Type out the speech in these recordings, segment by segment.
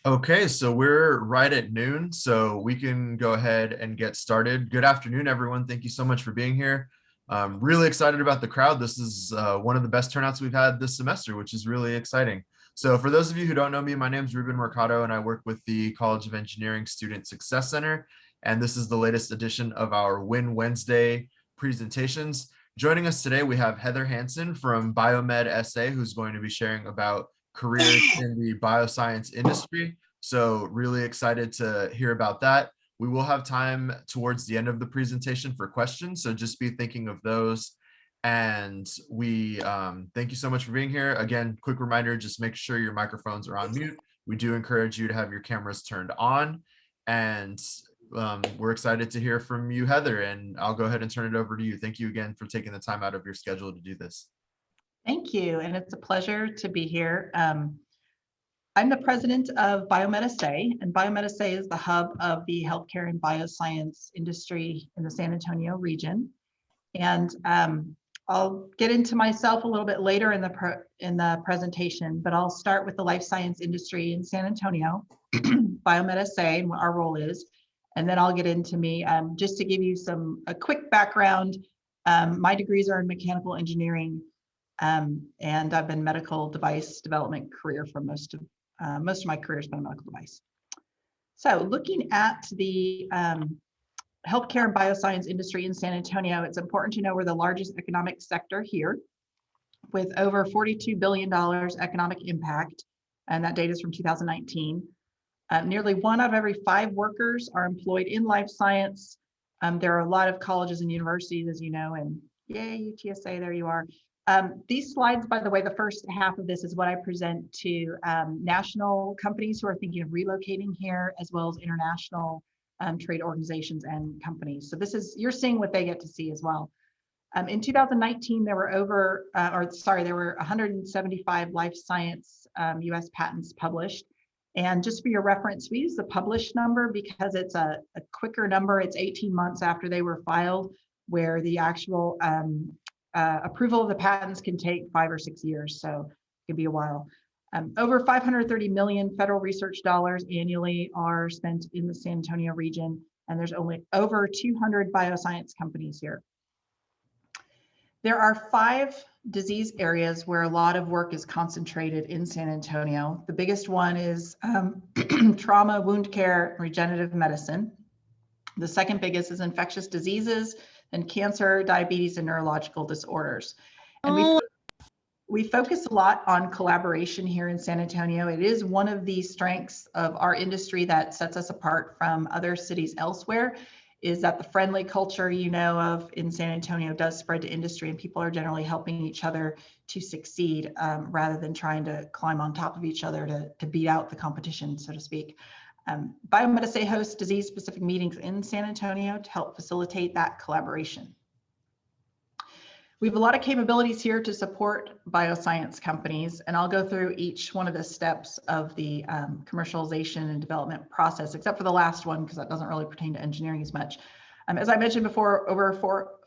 Okay, so we're right at noon, so we can go ahead and get started. Good afternoon, everyone. Thank you so much for being here. I'm really excited about the crowd. This is one of the best turnouts we've had this semester, which is really exciting. So for those of you who don't know me, my name is Ruben Mercado, and I work with the College of Engineering Student Success Center. And this is the latest edition of our Win Wednesday presentations. Joining us today, we have Heather Hanson from BioMedSA, who's going to be sharing about careers in the bioscience industry. So really excited to hear about that. We will have time towards the end of the presentation for questions, so just be thinking of those. And we thank you so much for being here. Again, quick reminder, just make sure your microphones are on mute. We do encourage you to have your cameras turned on. And we're excited to hear from you, Heather, and I'll go ahead and turn it over to you. Thank you again for taking the time out of your schedule to do this. Thank you, and it's a pleasure to be here. I'm the president of BioMedSA, and BioMedSA is the hub of the healthcare and bioscience industry in the San Antonio region. And I'll get into myself a little bit later in the presentation, but I'll start with the life science industry in San Antonio, BioMedSA, and what our role is, and then I'll get into me. Just to give you a quick background, my degrees are in mechanical engineering, and I've been medical device development career for most of my career has been a medical device. So looking at the healthcare and bioscience industry in San Antonio, it's important to know we're the largest economic sector here with over $42 billion economic impact, and that data is from 2019. Nearly 1 out of every 5 workers are employed in life science. There are a lot of colleges and universities, as you know, and yay, UTSA, there you are. These slides, by the way, the first half of this is what I present to national companies who are thinking of relocating here, as well as international trade organizations and companies. So you're seeing what they get to see as well. In 2019, there were there were 175 life science US patents published. And just for your reference, we use the published number because it's a quicker number. It's 18 months after they were filed, where the actual approval of the patents can take 5 or 6 years, so it can be a while. Over 530 million federal research dollars annually are spent in the San Antonio region, and there's only over 200 bioscience companies here. There are 5 disease areas where a lot of work is concentrated in San Antonio. The biggest one is trauma, wound care, and regenerative medicine. The second biggest is infectious diseases, and cancer, diabetes, and neurological disorders. And we focus a lot on collaboration here in San Antonio. It is one of the strengths of our industry that sets us apart from other cities elsewhere, is that the friendly culture you know of in San Antonio does spread to industry, and people are generally helping each other to succeed rather than trying to climb on top of each other to beat out the competition, so to speak. BioMedSA hosts disease-specific meetings in San Antonio to help facilitate that collaboration. We have a lot of capabilities here to support bioscience companies, and I'll go through each one of the steps of the commercialization and development process, except for the last one, because that doesn't really pertain to engineering as much. As I mentioned before, over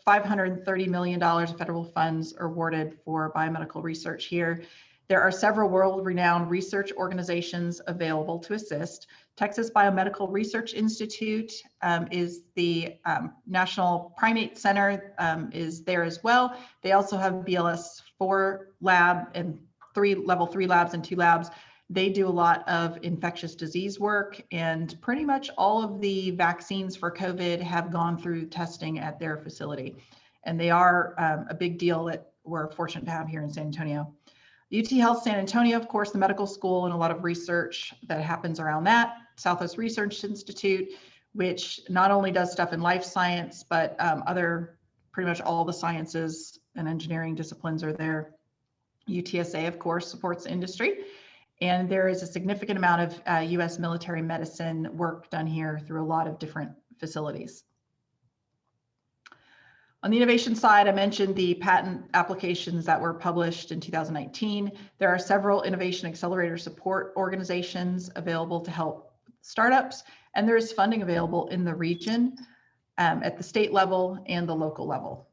$530 million of federal funds are awarded for biomedical research here. There are several world-renowned research organizations available to assist. Texas Biomedical Research Institute is the National Primate Center is there as well. They also have BLS-4 lab and level 3 labs and 2 labs. They do a lot of infectious disease work, and pretty much all of the vaccines for COVID have gone through testing at their facility. And they are a big deal that we're fortunate to have here in San Antonio. UT Health San Antonio, of course, the medical school, and a lot of research that happens around that. Southwest Research Institute, which not only does stuff in life science, but pretty much all the sciences and engineering disciplines are there. UTSA, of course, supports the industry. And there is a significant amount of US military medicine work done here through a lot of different facilities. On the innovation side, I mentioned the patent applications that were published in 2019. There are several innovation accelerator support organizations available to help startups, and there is funding available in the region at the state level and the local level.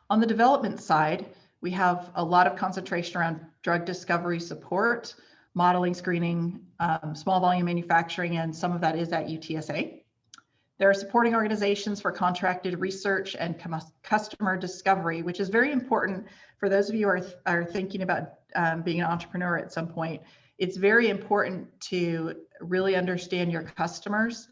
On the development side, we have a lot of concentration around drug discovery support, modeling, screening, small volume manufacturing, and some of that is at UTSA. There are supporting organizations for contracted research and customer discovery, which is very important for those of you who are thinking about being an entrepreneur at some point. It's very important to really understand your customers.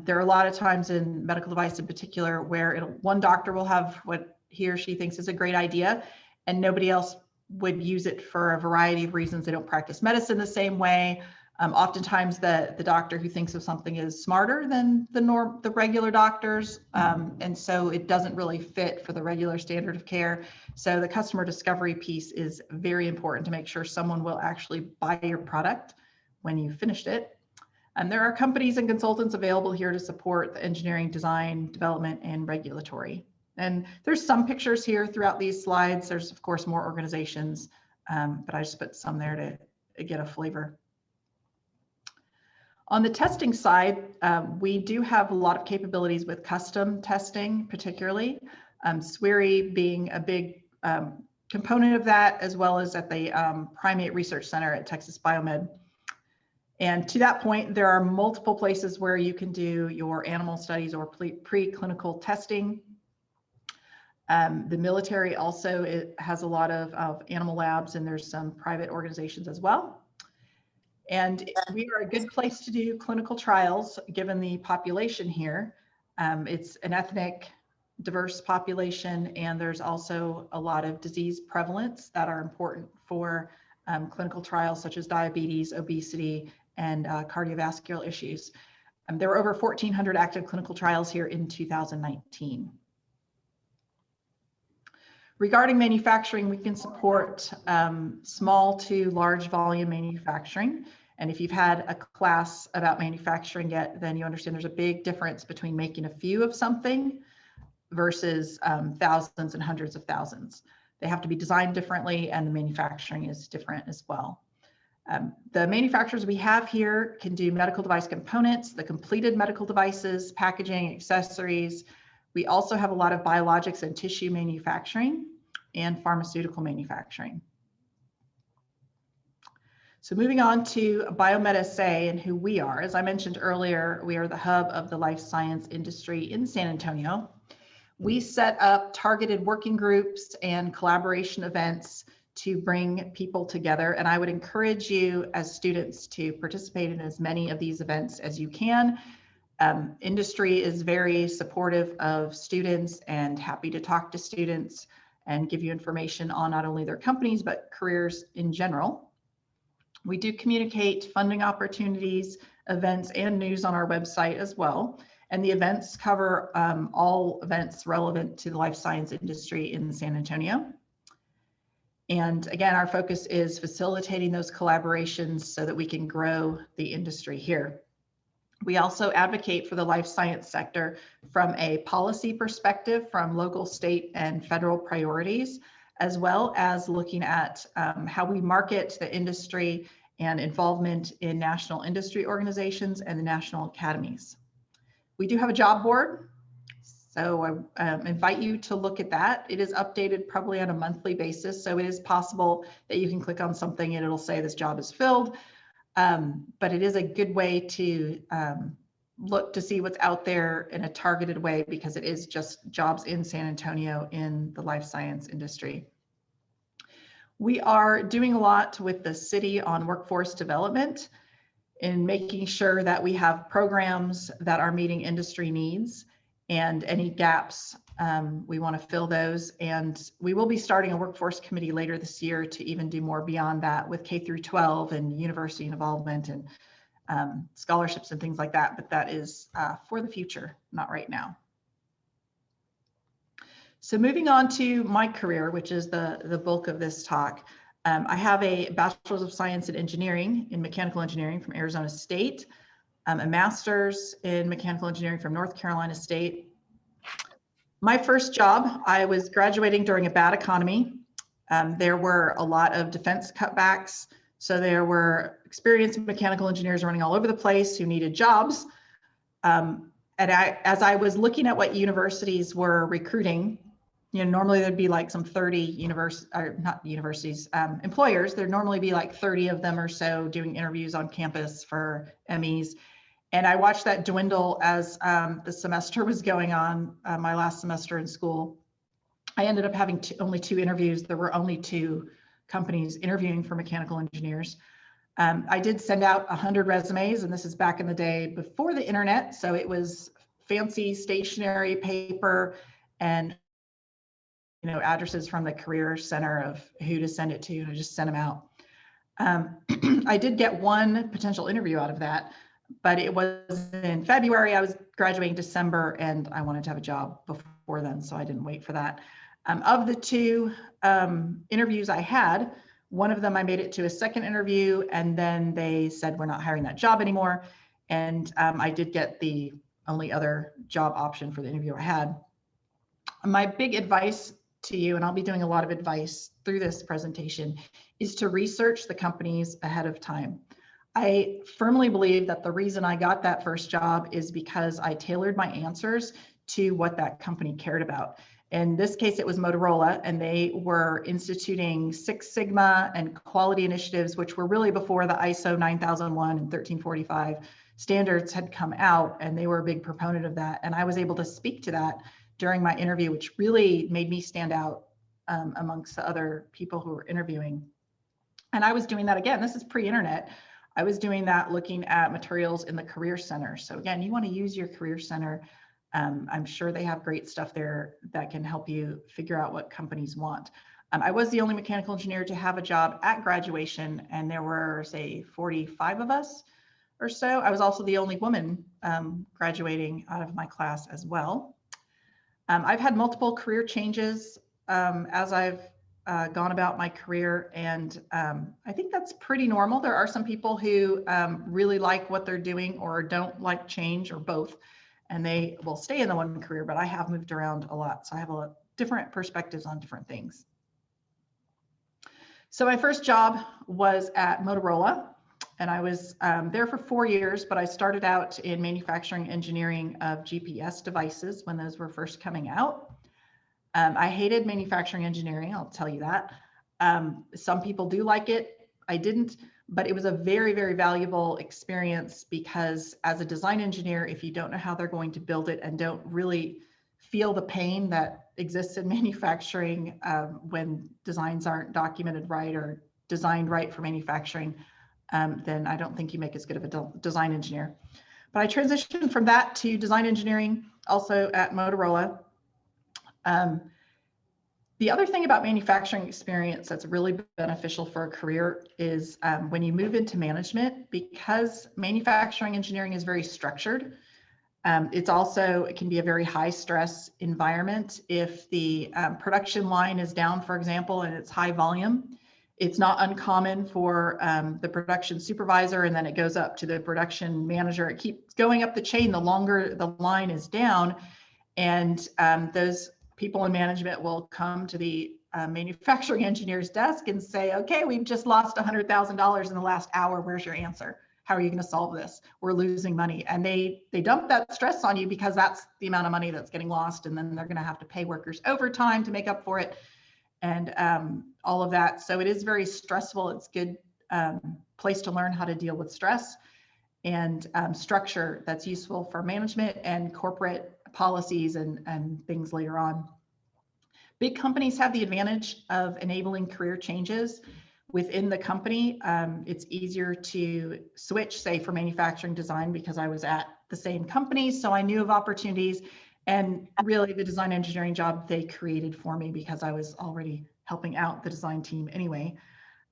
There are a lot of times in medical device in particular where one doctor will have what he or she thinks is a great idea and nobody else would use it for a variety of reasons. They don't practice medicine the same way. Oftentimes the doctor who thinks of something is smarter than the regular doctors. And so it doesn't really fit for the regular standard of care. So the customer discovery piece is very important to make sure someone will actually buy your product when you finished it. And there are companies and consultants available here to support the engineering, design, development, and regulatory. And there's some pictures here throughout these slides. There's of course more organizations, but I just put some there to get a flavor. On the testing side, we do have a lot of capabilities with custom testing, particularly SWIRI being a big component of that, as well as at the Primate Research Center at Texas Biomed. And to that point, there are multiple places where you can do your animal studies or preclinical testing. The military also has a lot of animal labs, and there's some private organizations as well. And we are a good place to do clinical trials, given the population here. It's an ethnic, diverse population, and there's also a lot of disease prevalence that are important for clinical trials, such as diabetes, obesity, and cardiovascular issues. There were over 1,400 active clinical trials here in 2019. Regarding manufacturing, we can support small to large volume manufacturing. And if you've had a class about manufacturing yet, then you understand there's a big difference between making a few of something versus thousands and hundreds of thousands. They have to be designed differently, and the manufacturing is different as well. The manufacturers we have here can do medical device components, the completed medical devices, packaging, accessories. We also have a lot of biologics and tissue manufacturing and pharmaceutical manufacturing. So moving on to BioMedSA and who we are. As I mentioned earlier, we are the hub of the life science industry in San Antonio. We set up targeted working groups and collaboration events to bring people together. And I would encourage you as students to participate in as many of these events as you can. Industry is very supportive of students and happy to talk to students and give you information on not only their companies, but careers in general. We do communicate funding opportunities, events, and news on our website as well. And the events cover all events relevant to the life science industry in San Antonio. And again, our focus is facilitating those collaborations so that we can grow the industry here. We also advocate for the life science sector from a policy perspective, from local, state, and federal priorities, as well as looking at how we market the industry and involvement in national industry organizations and the national academies. We do have a job board, so I invite you to look at that. It is updated probably on a monthly basis, so it is possible that you can click on something and it'll say this job is filled. But it is a good way to look to see what's out there in a targeted way, because it is just jobs in San Antonio in the life science industry. We are doing a lot with the city on workforce development in making sure that we have programs that are meeting industry needs, and any gaps, we want to fill those. And we will be starting a workforce committee later this year to even do more beyond that with K through 12 and university involvement and scholarships and things like that. But that is for the future, not right now. So moving on to my career, which is the bulk of this talk. I have a Bachelor's of Science in Engineering in Mechanical Engineering from Arizona State, a Master's in Mechanical Engineering from North Carolina State. My first job, I was graduating during a bad economy. There were a lot of defense cutbacks. So there were experienced mechanical engineers running all over the place who needed jobs. And as I was looking at what universities were recruiting, normally there'd be like some 30 employers. There'd normally be like 30 of them or so doing interviews on campus for MEs. And I watched that dwindle as the semester was going on, my last semester in school. I ended up having only 2 interviews. There were only 2 companies interviewing for mechanical engineers. I did send out 100 resumes, and this is back in the day before the internet. So it was fancy stationery paper and addresses from the career center of who to send it to, and I just sent them out. I did get 1 potential interview out of that, but it was in February. I was graduating December, and I wanted to have a job before then, so I didn't wait for that. Of the 2 interviews I had, one of them I made it to a second interview, and then they said, we're not hiring that job anymore. And I did get the only other job option for the interview I had. My big advice to you, and I'll be doing a lot of advice through this presentation, is to research the companies ahead of time. I firmly believe that the reason I got that first job is because I tailored my answers to what that company cared about. In this case, it was Motorola, and they were instituting Six Sigma and quality initiatives, which were really before the ISO 9001 and 1345 standards had come out, and they were a big proponent of that. And I was able to speak to that during my interview, which really made me stand out amongst the other people who were interviewing. And I was doing that again. This is pre-internet. I was doing that looking at materials in the Career Center. So again, you want to use your Career Center. I'm sure they have great stuff there that can help you figure out what companies want. I was the only mechanical engineer to have a job at graduation, and there were, say, 45 of us or so. I was also the only woman graduating out of my class as well. I've had multiple career changes as I've gone about my career, and I think that's pretty normal. There are some people who really like what they're doing or don't like change, or both, and they will stay in the one career, but I have moved around a lot. So I have a lot different perspectives on different things. So my first job was at Motorola, and I was there for 4 years, but I started out in manufacturing engineering of GPS devices when those were first coming out. I hated manufacturing engineering, I'll tell you that. Some people do like it. I didn't, but it was a very, very valuable experience, because as a design engineer, if you don't know how they're going to build it and don't really feel the pain that exists in manufacturing when designs aren't documented right or designed right for manufacturing, then I don't think you make as good of a design engineer. But I transitioned from that to design engineering, also at Motorola. The other thing about manufacturing experience that's really beneficial for a career is when you move into management, because manufacturing engineering is very structured. It can be a very high stress environment. If the production line is down, for example, and it's high volume, it's not uncommon for the production supervisor, and then it goes up to the production manager. It keeps going up the chain the longer the line is down, and those people in management will come to the manufacturing engineer's desk and say, okay, we've just lost $100,000 in the last hour. Where's your answer? How are you going to solve this? We're losing money. And they dump that stress on you, because that's the amount of money that's getting lost. And then they're going to have to pay workers overtime to make up for it, and all of that. So it is very stressful. It's a good place to learn how to deal with stress and structure that's useful for management and corporate policies and things later on. Big companies have the advantage of enabling career changes within the company. It's easier to switch, say, for manufacturing design, because I was at the same company, so I knew of opportunities. And really, the design engineering job they created for me, because I was already helping out the design team anyway.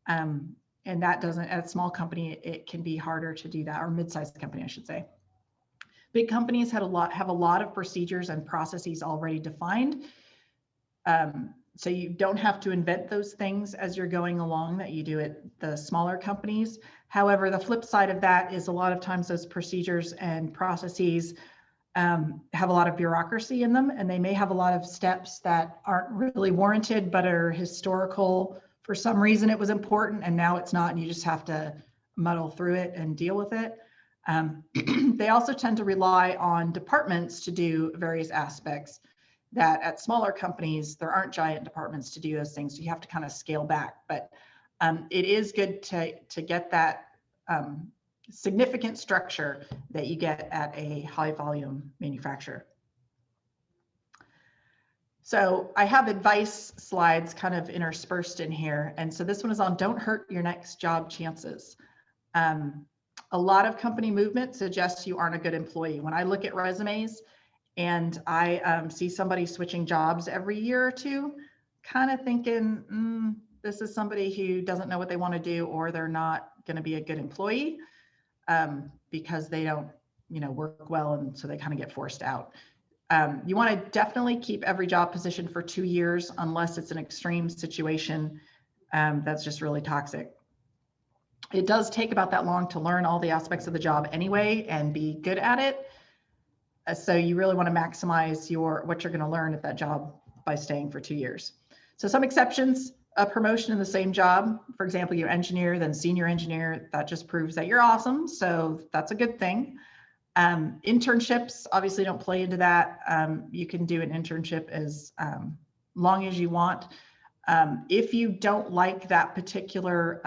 And that doesn't, at a small company, it can be harder to do that, or mid-sized company, I should say. Big companies have a lot of procedures and processes already defined. So you don't have to invent those things as you're going along that you do at the smaller companies. However, the flip side of that is a lot of times those procedures and processes have a lot of bureaucracy in them, and they may have a lot of steps that aren't really warranted, but are historical. For some reason it was important, and now it's not, and you just have to muddle through it and deal with it. They also tend to rely on departments to do various aspects. that at smaller companies, there aren't giant departments to do those things. So you have to kind of scale back, but it is good to get that significant structure that you get at a high volume manufacturer. So I have advice slides kind of interspersed in here. And so this one is on don't hurt your next job chances. A lot of company movement suggests you aren't a good employee. When I look at resumes and I see somebody switching jobs every year or two, kind of thinking, this is somebody who doesn't know what they want to do, or they're not going to be a good employee because they don't, work well, and so they kind of get forced out. You want to definitely keep every job position for 2 years, unless it's an extreme situation that's just really toxic. It does take about that long to learn all the aspects of the job anyway and be good at it. So you really want to maximize what you're going to learn at that job by staying for 2 years. So some exceptions, a promotion in the same job, for example, you're engineer, then senior engineer, that just proves that you're awesome. So that's a good thing. Internships obviously don't play into that. You can do an internship as long as you want. If you don't like that particular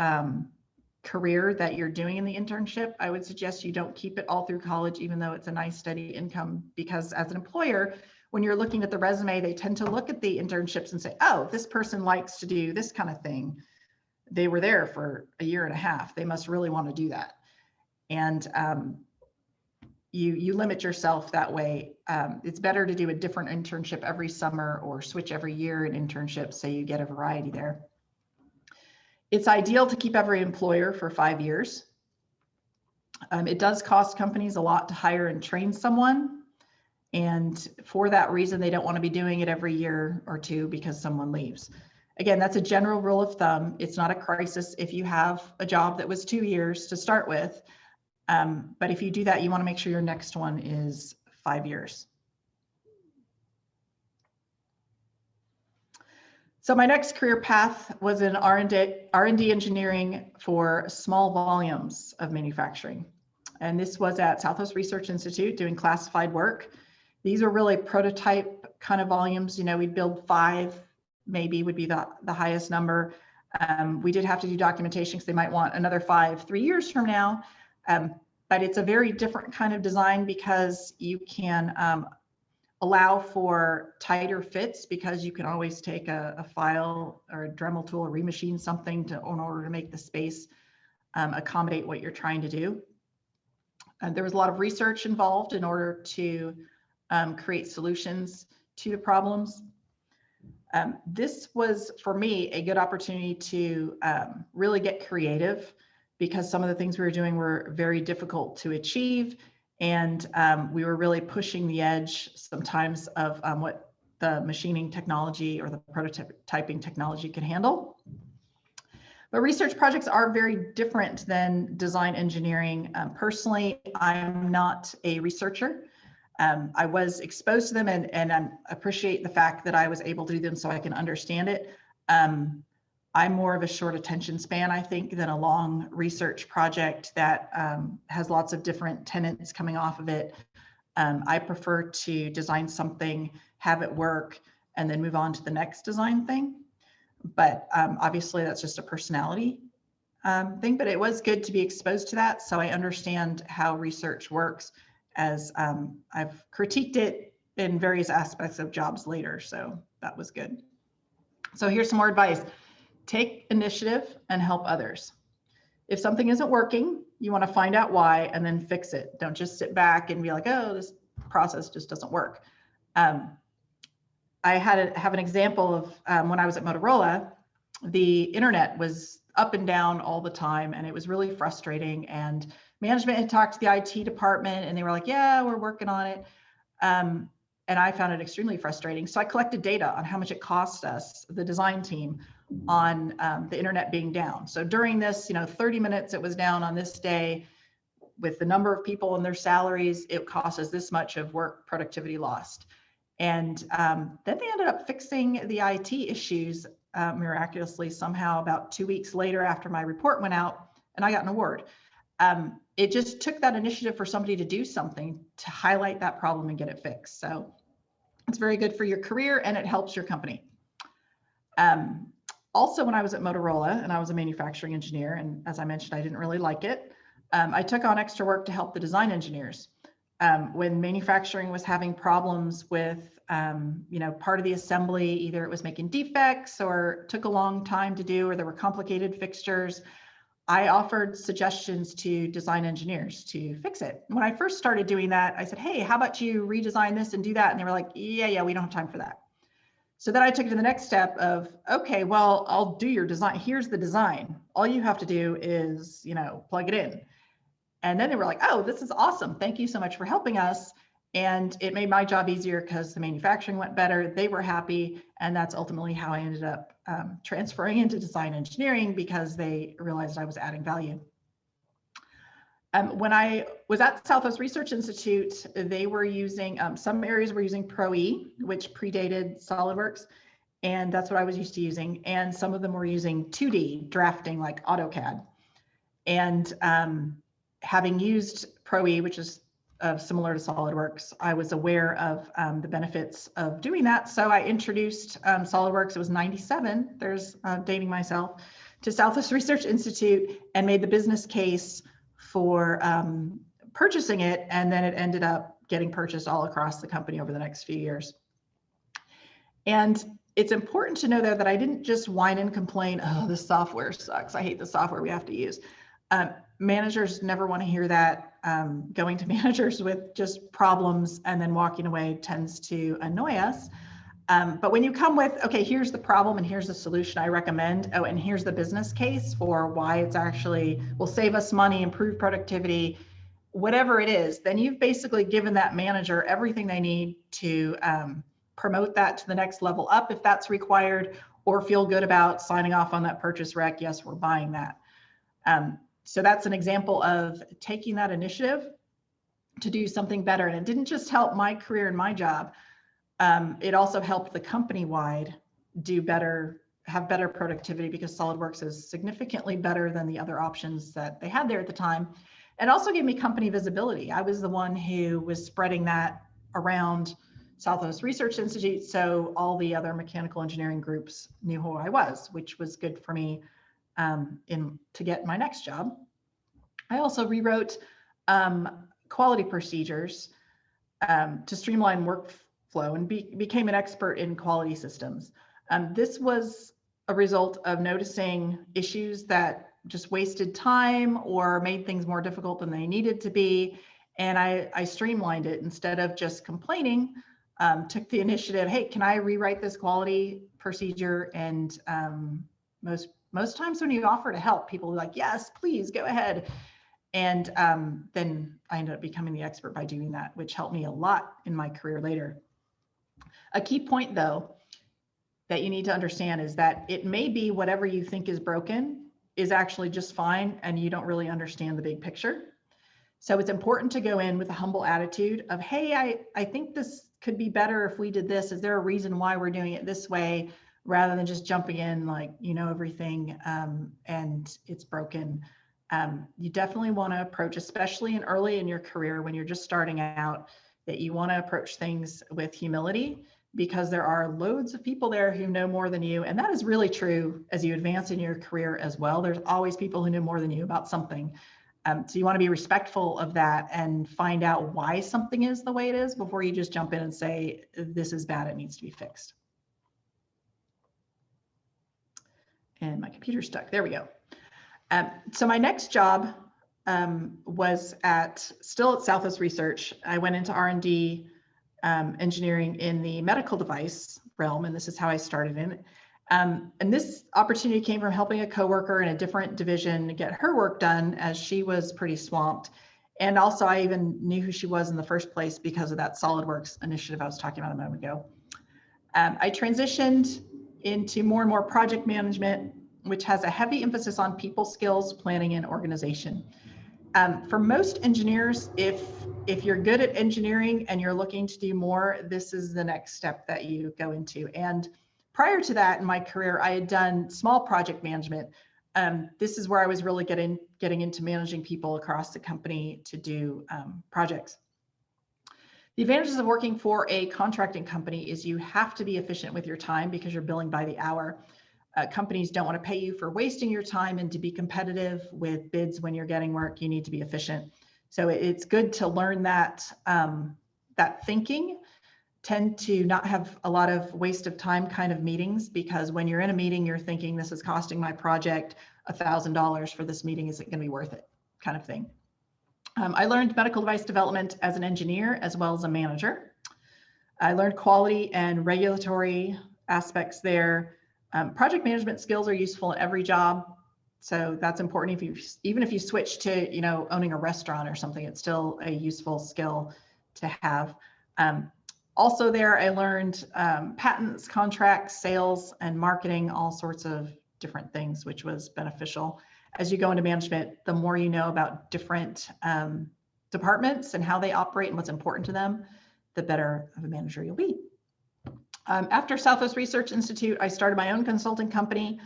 career that you're doing in the internship, I would suggest you don't keep it all through college, even though it's a nice steady income, because as an employer, when you're looking at the resume, they tend to look at the internships and say, oh, this person likes to do this kind of thing. They were there for a year and a half. They must really want to do that. And you limit yourself that way. It's better to do a different internship every summer or switch every year in internships so you get a variety there. It's ideal to keep every employer for 5 years. It does cost companies a lot to hire and train someone. And for that reason, they don't want to be doing it every year or two because someone leaves. Again, that's a general rule of thumb. It's not a crisis if you have a job that was 2 years to start with. But if you do that, you want to make sure your next one is 5 years. So my next career path was in R&D engineering for small volumes of manufacturing. And this was at Southwest Research Institute doing classified work. These are really prototype kind of volumes. We'd build 5, maybe would be the highest number. We did have to do documentation because they might want another 5 3 years from now. But it's a very different kind of design because you can allow for tighter fits, because you can always take a file or a Dremel tool or remachine something in order to make the space accommodate what you're trying to do. There was a lot of research involved in order to create solutions to the problems. This was, for me, a good opportunity to really get creative, because some of the things we were doing were very difficult to achieve. And we were really pushing the edge sometimes of what the machining technology or the prototyping technology could handle. But research projects are very different than design engineering. Personally, I'm not a researcher. I was exposed to them and I appreciate the fact that I was able to do them so I can understand it. I'm more of a short attention span, I think, than a long research project that has lots of different tenets coming off of it. I prefer to design something, have it work, and then move on to the next design thing. But obviously that's just a personality thing, but it was good to be exposed to that. So I understand how research works, as I've critiqued it in various aspects of jobs later. So that was good. So here's some more advice. Take initiative and help others. If something isn't working, you want to find out why and then fix it. Don't just sit back and be like, oh, this process just doesn't work. I have an example of when I was at Motorola, the internet was up and down all the time, and it was really frustrating. And management had talked to the IT department, and they were like, yeah, we're working on it. And I found it extremely frustrating. So I collected data on how much it cost us, the design team, on the internet being down. So during this, 30 minutes it was down on this day, with the number of people and their salaries, it cost us this much of work productivity lost. And then they ended up fixing the IT issues miraculously somehow about 2 weeks later after my report went out, and I got an award. It just took that initiative for somebody to do something to highlight that problem and get it fixed. So It's very good for your career and it helps your company. Also, when I was at Motorola and I was a manufacturing engineer, and as I mentioned, I didn't really like it, I took on extra work to help the design engineers. When manufacturing was having problems with, part of the assembly, either it was making defects or took a long time to do, or there were complicated fixtures, I offered suggestions to design engineers to fix it. When I first started doing that, I said, hey, how about you redesign this and do that? And they were like, yeah, we don't have time for that. So then I took it to the next step of, okay, well, I'll do your design. Here's the design. All you have to do is, plug it in. And then they were like, oh, this is awesome. Thank you so much for helping us. And it made my job easier because the manufacturing went better. They were happy. And that's ultimately how I ended up transferring into design engineering, because they realized I was adding value. When I was at Southwest Research Institute, they were using, some areas were using Pro-E, which predated SolidWorks. And that's what I was used to using. And some of them were using 2D drafting like AutoCAD. And having used Pro-E, which is similar to SolidWorks, I was aware of the benefits of doing that. So I introduced SolidWorks, it was 97, there's dating myself, to Southwest Research Institute and made the business case for purchasing it. And then it ended up getting purchased all across the company over the next few years. And it's important to know there that I didn't just whine and complain, oh, this software sucks, I hate the software we have to use. Managers never want to hear that. Going to managers with just problems and then walking away tends to annoy us. But when you come with, okay, here's the problem and here's the solution I recommend, oh, and here's the business case for why it's actually will save us money, improve productivity, whatever it is, then you've basically given that manager everything they need to promote that to the next level up if that's required, or feel good about signing off on that purchase rec. Yes, we're buying that. So that's an example of taking that initiative to do something better. And it didn't just help my career and my job. It also helped the company-wide do better, have better productivity, because SolidWorks is significantly better than the other options that they had there at the time. And also gave me company visibility. I was the one who was spreading that around Southwest Research Institute, so all the other mechanical engineering groups knew who I was, which was good for me to get my next job. I also rewrote quality procedures to streamline workflow and became an expert in quality systems. This was a result of noticing issues that just wasted time or made things more difficult than they needed to be. And I streamlined it. Instead of just complaining, took the initiative, hey, can I rewrite this quality procedure? And most times when you offer to help, people are like, yes, please go ahead. And then I ended up becoming the expert by doing that, which helped me a lot in my career later. A key point, though, that you need to understand is that it may be whatever you think is broken is actually just fine, and you don't really understand the big picture. So it's important to go in with a humble attitude of, hey, I think this could be better if we did this. Is there a reason why we're doing it this way? Rather than just jumping in like, you know, everything and it's broken. You definitely want to approach, especially early in your career when you're just starting out, that you want to approach things with humility, because there are loads of people there who know more than you. And that is really true as you advance in your career as well. There's always people who know more than you about something. So you want to be respectful of that and find out why something is the way it is before you just jump in and say, this is bad, it needs to be fixed. And my computer's stuck. There we go. So my next job was still at Southwest Research. I went into R&D engineering in the medical device realm, and this is how I started in it. And this opportunity came from helping a coworker in a different division get her work done, as she was pretty swamped. And also I even knew who she was in the first place because of that SolidWorks initiative I was talking about a moment ago. I transitioned into more and more project management, which has a heavy emphasis on people skills, planning, and organization. For most engineers, if you're good at engineering and you're looking to do more, this is the next step that you go into. And prior to that in my career, I had done small project management. This is where I was really getting into managing people across the company to do projects. The advantages of working for a contracting company is you have to be efficient with your time because you're billing by the hour. Companies don't want to pay you for wasting your time, and to be competitive with bids when you're getting work, you need to be efficient. So it's good to learn that, that thinking. Tend to not have a lot of waste of time kind of meetings, because when you're in a meeting, you're thinking, this is costing my project $1,000 for this meeting. Is it going to be worth it? Kind of thing. I learned medical device development as an engineer as well as a manager. I learned quality and regulatory aspects there. Project management skills are useful in every job. So that's important. Even if you switch to, owning a restaurant or something, it's still a useful skill to have. Also there, I learned patents, contracts, sales, and marketing, all sorts of different things, which was beneficial. As you go into management, the more you know about different departments and how they operate and what's important to them, the better of a manager you'll be. After Southwest Research Institute, I started my own consulting company.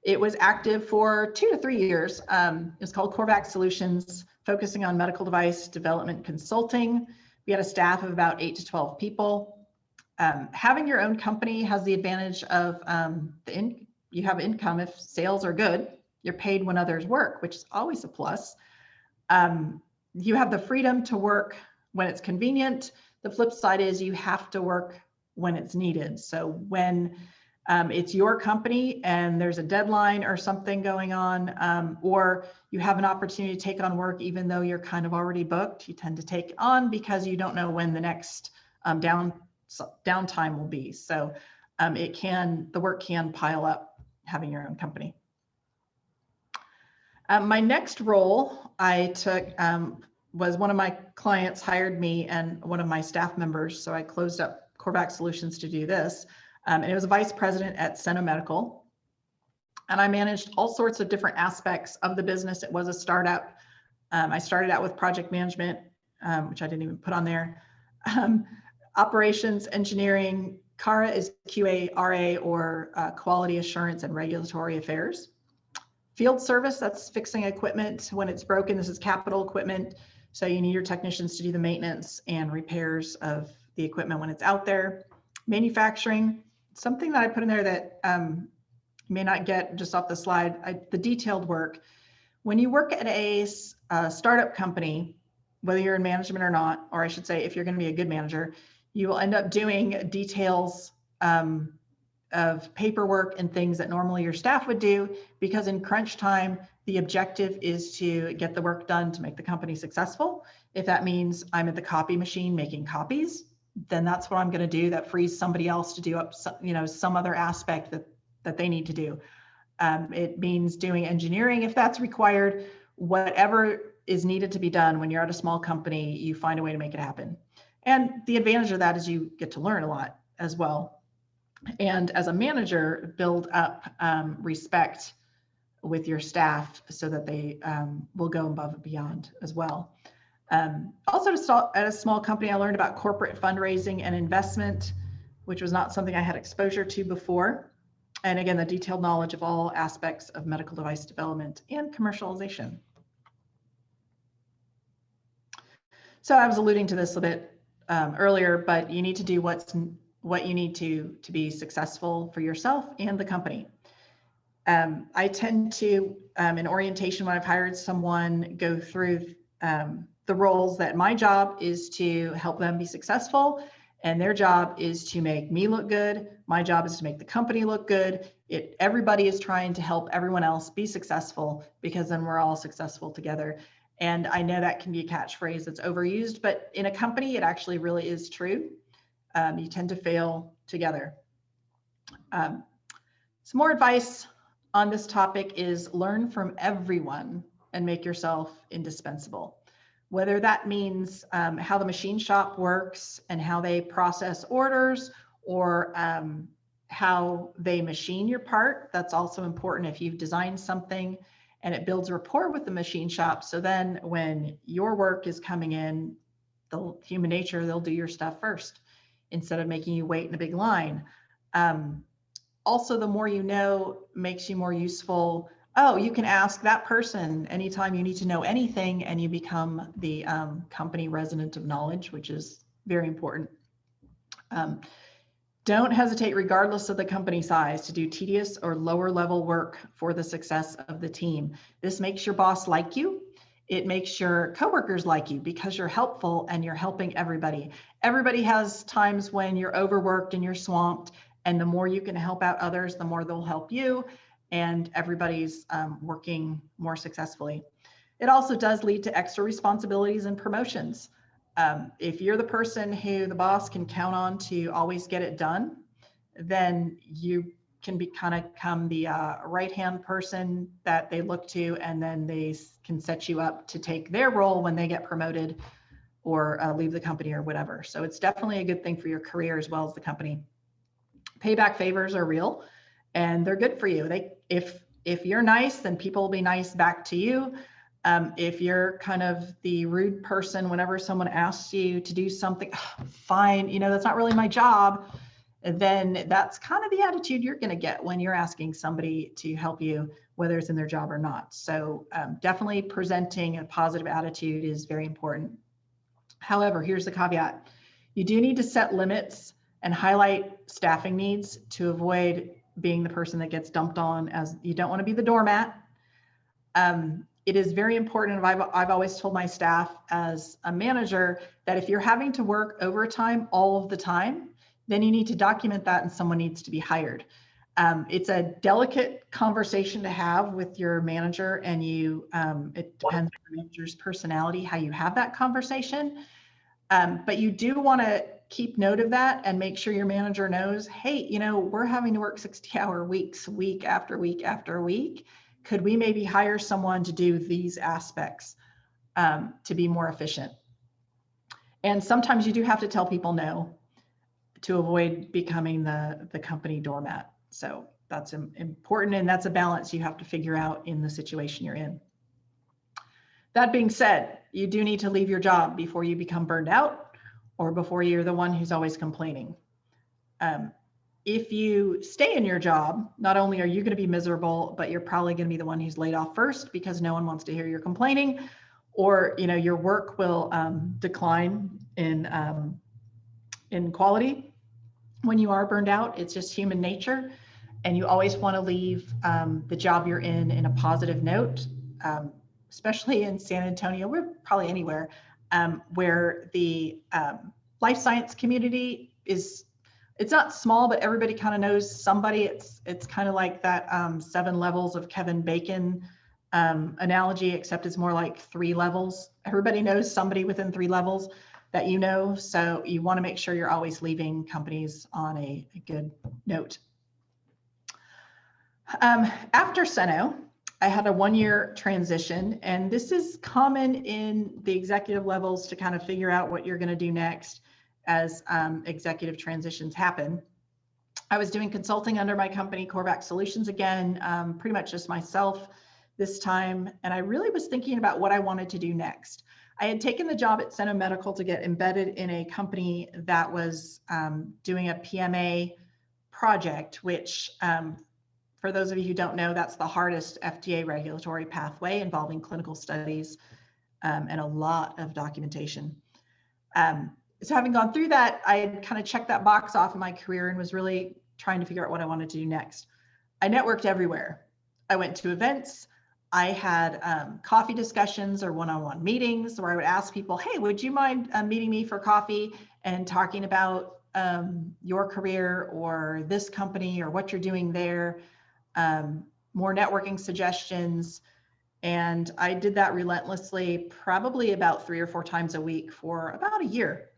It was active for 2 to 3 years. It was called Corvax Solutions, focusing on medical device development consulting. We had a staff of about 8 to 12 people. Having your own company has the advantage of you have income if sales are good. You're paid when others work, which is always a plus. You have the freedom to work when it's convenient. The flip side is you have to work when it's needed. So when it's your company and there's a deadline or something going on, or you have an opportunity to take on work even though you're kind of already booked, you tend to take on because you don't know when the next downtime will be. So the work can pile up having your own company. My next role I took was one of my clients hired me and one of my staff members. So I closed up Corvax Solutions to do this. And it was a vice president at Seno Medical. And I managed all sorts of different aspects of the business. It was a startup. I started out with project management, which I didn't even put on there. Operations, engineering, CARA is QA, RA, or quality assurance and regulatory affairs. Field service, that's fixing equipment when it's broken. This is capital equipment. So you need your technicians to do the maintenance and repairs of the equipment when it's out there. Manufacturing, something that I put in there that you may not get just off the slide, the detailed work. When you work at a startup company, whether you're in management or not, or I should say, if you're going to be a good manager, you will end up doing details of paperwork and things that normally your staff would do, because in crunch time, the objective is to get the work done to make the company successful. If that means I'm at the copy machine making copies, then that's what I'm going to do. That frees somebody else to do up, some other aspect that they need to do. It means doing engineering if that's required. Whatever is needed to be done when you're at a small company, you find a way to make it happen. And the advantage of that is you get to learn a lot as well. And as a manager, build up respect with your staff so that they will go above and beyond as well. Also, at a small company, I learned about corporate fundraising and investment, which was not something I had exposure to before. And again, the detailed knowledge of all aspects of medical device development and commercialization. So I was alluding to this a bit earlier, but you need to do what you need to be successful for yourself and the company. I tend to, in orientation, when I've hired someone, go through the roles that my job is to help them be successful, and their job is to make me look good. My job is to make the company look good. Everybody is trying to help everyone else be successful, because then we're all successful together. And I know that can be a catchphrase that's overused, but in a company, it actually really is true. You tend to fail together. Some more advice on this topic is learn from everyone and make yourself indispensable. Whether that means how the machine shop works and how they process orders, or how they machine your part, that's also important. If you've designed something and it builds rapport with the machine shop, so then when your work is coming in, human nature, they'll do your stuff first instead of making you wait in a big line. Also, the more you know makes you more useful. Oh, you can ask that person anytime you need to know anything, and you become the company resident of knowledge, which is very important. Don't hesitate, regardless of the company size, to do tedious or lower level work for the success of the team. This makes your boss like you. It makes your coworkers like you because you're helpful and you're helping everybody. Everybody has times when you're overworked and you're swamped, and the more you can help out others, the more they'll help you, and everybody's working more successfully. It also does lead to extra responsibilities and promotions. If you're the person who the boss can count on to always get it done, then you can become the right-hand person that they look to, and then they can set you up to take their role when they get promoted or leave the company or whatever. So it's definitely a good thing for your career as well as the company. Payback favors are real, and they're good for you. If you're nice, then people will be nice back to you. If you're kind of the rude person, whenever someone asks you to do something, fine, that's not really my job, then that's kind of the attitude you're going to get when you're asking somebody to help you, whether it's in their job or not. So definitely presenting a positive attitude is very important. However, here's the caveat. You do need to set limits and highlight staffing needs to avoid being the person that gets dumped on, as you don't want to be the doormat. It is very important. I've always told my staff as a manager that if you're having to work overtime all of the time, then you need to document that and someone needs to be hired. It's a delicate conversation to have with your manager, and it depends on the manager's personality, how you have that conversation. But you do want to keep note of that and make sure your manager knows, hey, we're having to work 60-hour weeks, week after week after week. Could we maybe hire someone to do these aspects to be more efficient? And sometimes you do have to tell people no to avoid becoming the company doormat. So that's important, and that's a balance you have to figure out in the situation you're in. That being said, you do need to leave your job before you become burned out or before you're the one who's always complaining. If you stay in your job, not only are you going to be miserable, but you're probably going to be the one who's laid off first because no one wants to hear you're complaining, or your work will decline in quality when you are burned out. It's just human nature, and you always want to leave the job you're in a positive note, especially in San Antonio. We're probably anywhere where the life science community it's not small, but everybody kind of knows somebody. It's kind of like that 7 levels of Kevin Bacon analogy, except it's more like 3 levels. Everybody knows somebody within 3 levels that so you want to make sure you're always leaving companies on a good note. After Seno, I had a 1-year transition, and this is common in the executive levels to kind of figure out what you're going to do next as executive transitions happen. I was doing consulting under my company, Corvax Solutions, again, pretty much just myself this time, and I really was thinking about what I wanted to do next. I had taken the job at Seno Medical to get embedded in a company that was doing a PMA project, which for those of you who don't know, that's the hardest FDA regulatory pathway involving clinical studies and a lot of documentation. So having gone through that, I had kind of checked that box off in my career and was really trying to figure out what I wanted to do next. I networked everywhere. I went to events. I had coffee discussions or one-on-one meetings where I would ask people, hey, would you mind meeting me for coffee and talking about your career or this company or what you're doing there, more networking suggestions. And I did that relentlessly, probably about 3 or 4 times a week for about a year.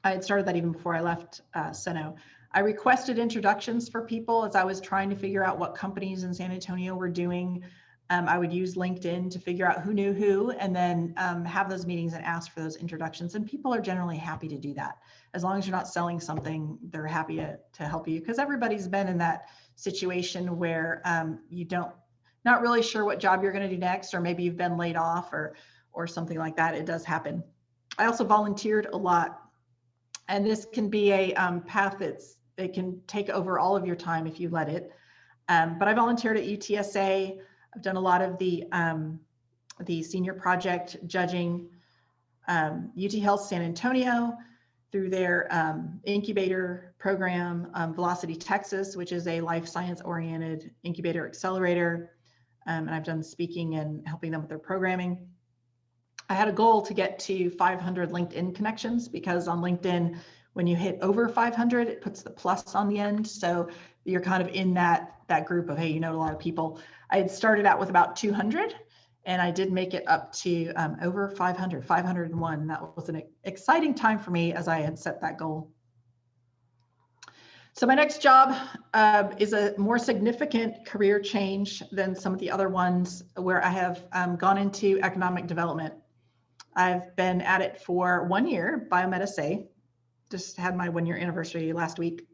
I had started that even before I left Seno. I requested introductions for people as I was trying to figure out what companies in San Antonio were doing. I would use LinkedIn to figure out who knew who, and then have those meetings and ask for those introductions. And people are generally happy to do that. As long as you're not selling something, they're happy to help you, because everybody's been in that situation where not really sure what job you're going to do next, or maybe you've been laid off or something like that. It does happen. I also volunteered a lot. And this can be a path it can take over all of your time if you let it. But I volunteered at UTSA. I've done a lot of the senior project judging, UT Health San Antonio, through their incubator program, Velocity Texas, which is a life science oriented incubator accelerator. And I've done speaking and helping them with their programming. I had a goal to get to 500 LinkedIn connections, because on LinkedIn, when you hit over 500, it puts the plus on the end. So you're kind of in that group of, hey, you know, a lot of people. I had started out with about 200, and I did make it up to over 500, 501. That was an exciting time for me as I had set that goal. So my next job is a more significant career change than some of the other ones, where I have gone into economic development. I've been at it for 1 year, BioMedSA. Just had my 1 year anniversary last week.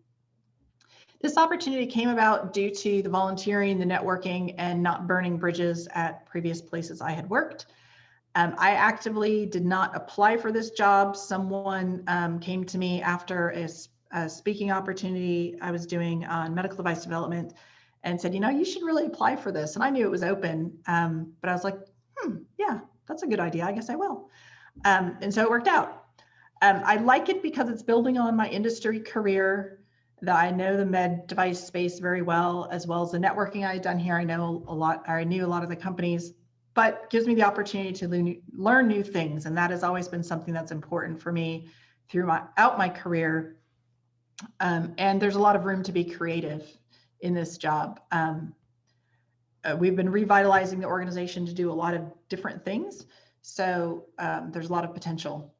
This opportunity came about due to the volunteering, the networking, and not burning bridges at previous places I had worked. I actively did not apply for this job. Someone came to me after a speaking opportunity I was doing on medical device development and said, you know, you should really apply for this. And I knew it was open, but I was like, yeah, that's a good idea. I guess I will. And so it worked out. I like it because it's building on my industry career, that I know the med device space very well as the networking I had done here. I know a lot, or I knew a lot of the companies, but gives me the opportunity to learn new things. And that has always been something that's important for me throughout my career. And there's a lot of room to be creative in this job. We've been revitalizing the organization to do a lot of different things. So there's a lot of potential.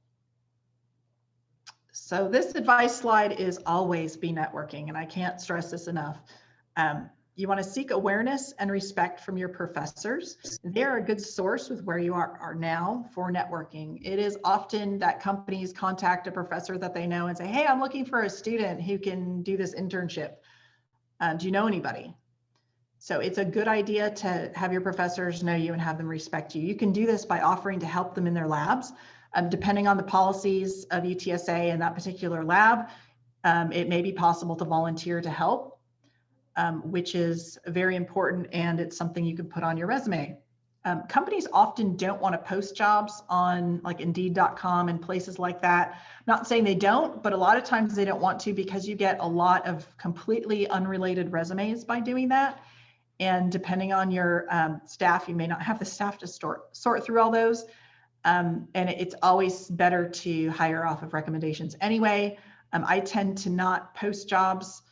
So this advice slide is always be networking, and I can't stress this enough. You want to seek awareness and respect from your professors. They're a good source with where you are now for networking. It is often that companies contact a professor that they know and say, hey, I'm looking for a student who can do this internship. Do you know anybody? So it's a good idea to have your professors know you and have them respect you. You can do this by offering to help them in their labs. Depending on the policies of UTSA and that particular lab, it may be possible to volunteer to help, which is very important, and it's something you can put on your resume. Companies often don't want to post jobs on like Indeed.com and places like that. Not saying they don't, but a lot of times they don't want to, because you get a lot of completely unrelated resumes by doing that. And depending on your staff, you may not have the staff to sort through all those. And it's always better to hire off of recommendations anyway. I tend to not post jobs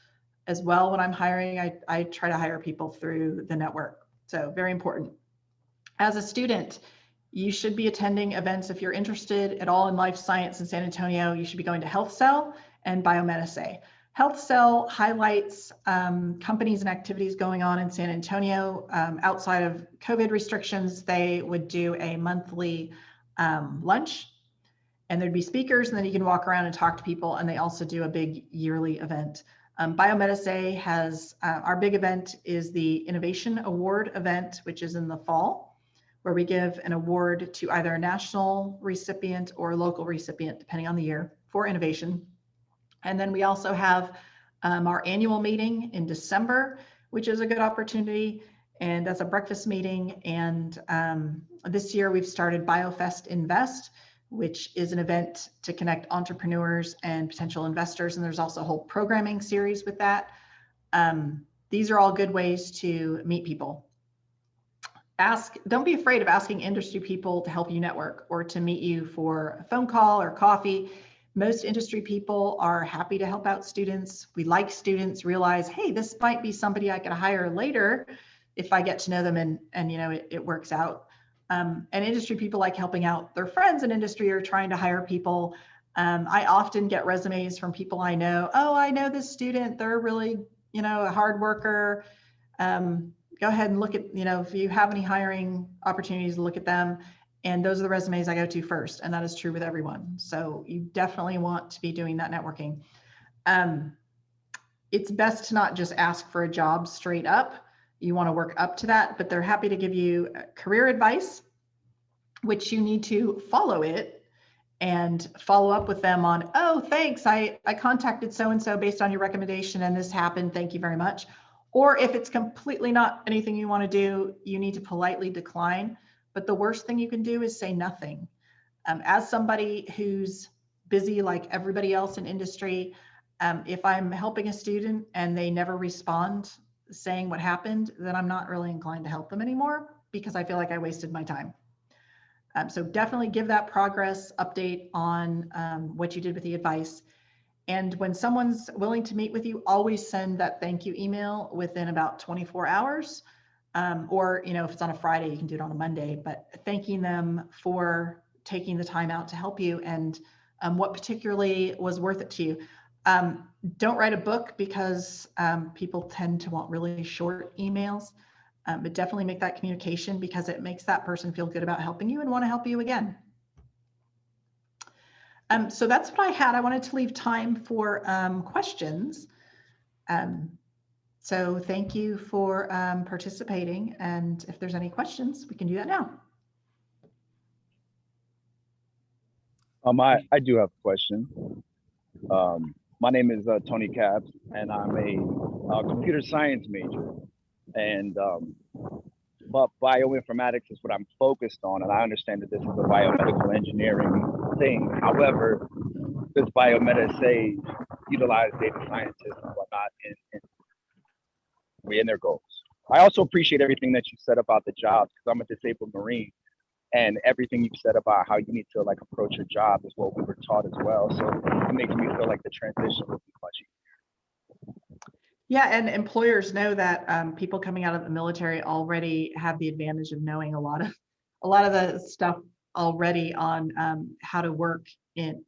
as well when I'm hiring. I try to hire people through the network. So very important. As a student, you should be attending events. If you're interested at all in life science in San Antonio, you should be going to Health Cell and BioMedSA. Health Cell highlights companies and activities going on in San Antonio. Outside of COVID restrictions, they would do a monthly lunch, and there'd be speakers, and then you can walk around and talk to people. And they also do a big yearly event. BioMedSA has, our big event is the Innovation Award event, which is in the fall, where we give an award to either a national recipient or a local recipient, depending on the year, for innovation. And then we also have our annual meeting in December, which is a good opportunity. And that's a breakfast meeting. And this year we've started BioFest Invest, which is an event to connect entrepreneurs and potential investors. And there's also a whole programming series with that. These are all good ways to meet people. Don't be afraid of asking industry people to help you network or to meet you for a phone call or coffee. Most industry people are happy to help out students. We like students realize, hey, this might be somebody I could hire later if I get to know them and you know, it works out. And industry people like helping out their friends in industry or trying to hire people. I often get resumes from people I know. Oh, I know this student. They're really, you know, a hard worker. Go ahead and look at, you know, if you have any hiring opportunities, look at them. And those are the resumes I go to first. And that is true with everyone. So you definitely want to be doing that networking. It's best to not just ask for a job straight up. You want to work up to that, but they're happy to give you career advice, which you need to follow it and follow up with them on, oh, thanks. I contacted so-and-so based on your recommendation and this happened. Thank you very much. Or if it's completely not anything you want to do, you need to politely decline. But the worst thing you can do is say nothing. As somebody who's busy like everybody else in industry. If I'm helping a student and they never respond saying what happened, then I'm not really inclined to help them anymore because I feel like I wasted my time. So definitely give that progress update on what you did with the advice. And when someone's willing to meet with you, always send that thank you email within about 24 hours. Or, if it's on a Friday, you can do it on a Monday, but thanking them for taking the time out to help you and what particularly was worth it to you. Don't write a book because people tend to want really short emails, but definitely make that communication because it makes that person feel good about helping you and want to help you again. So that's what I had. I wanted to leave time for questions. So thank you for participating. And if there's any questions, we can do that now. I do have a question. My name is Tony Capps, and I'm a computer science major. And but bioinformatics is what I'm focused on, and I understand that this is a biomedical engineering thing. However, this BioMedSA utilize data scientists and whatnot in their goals. I also appreciate everything that you said about the jobs because I'm a disabled Marine, and everything you said about how you need to approach your job is what we were taught as well. So it makes me feel like the transition would be much easier. Yeah, and employers know that people coming out of the military already have the advantage of knowing a lot of the stuff already on how to work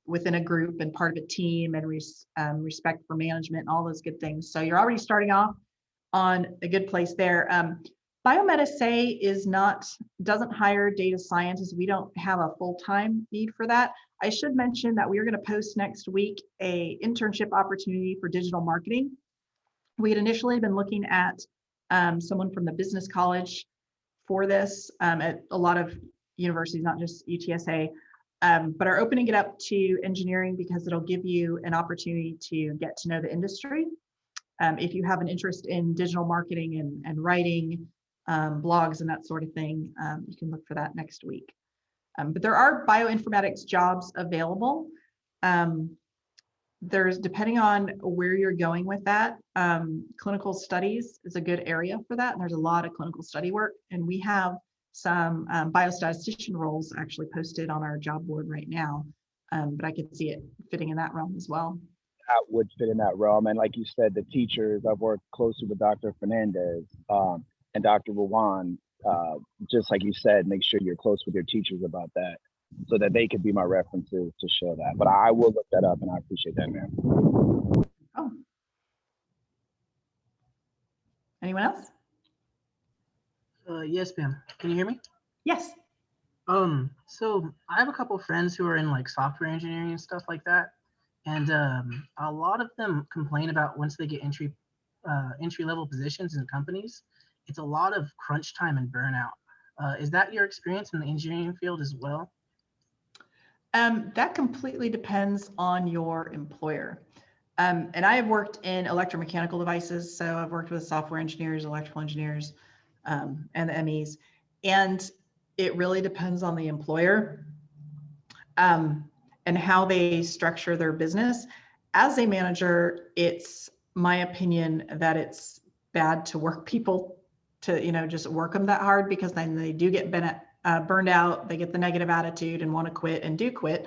within a group and part of a team and respect for management and all those good things. So you're already starting off on a good place there. BioMedSA doesn't hire data scientists. We don't have a full-time need for that. I should mention that we are going to post next week a internship opportunity for digital marketing. We had initially been looking at someone from the business college for this at a lot of universities, not just UTSA, but are opening it up to engineering because it'll give you an opportunity to get to know the industry. If you have an interest in digital marketing and writing blogs and that sort of thing, you can look for that next week. But there are bioinformatics jobs available. There's, depending on where you're going with that, clinical studies is a good area for that. And there's a lot of clinical study work. And we have some biostatistician roles actually posted on our job board right now. But I could see it fitting in that realm as well. That would fit in that realm. And like you said, the teachers, I've worked closely with Dr. Fernandez and Dr. Rawan. Just like you said, make sure you're close with your teachers about that, so that they could be my references to show that. But I will look that up, and I appreciate that, man. Oh. Anyone else? Yes, ma'am. Can you hear me? Yes. So I have a couple of friends who are in software engineering and stuff like that. And a lot of them complain about once they get entry level positions in companies, it's a lot of crunch time and burnout. Is that your experience in the engineering field as well? That completely depends on your employer. And I have worked in electromechanical devices. So I've worked with software engineers, electrical engineers, and the MEs. And it really depends on the employer and how they structure their business. As a manager, it's my opinion that it's bad to work people to, just work them that hard, because then they do get burned out, they get the negative attitude and want to quit and do quit.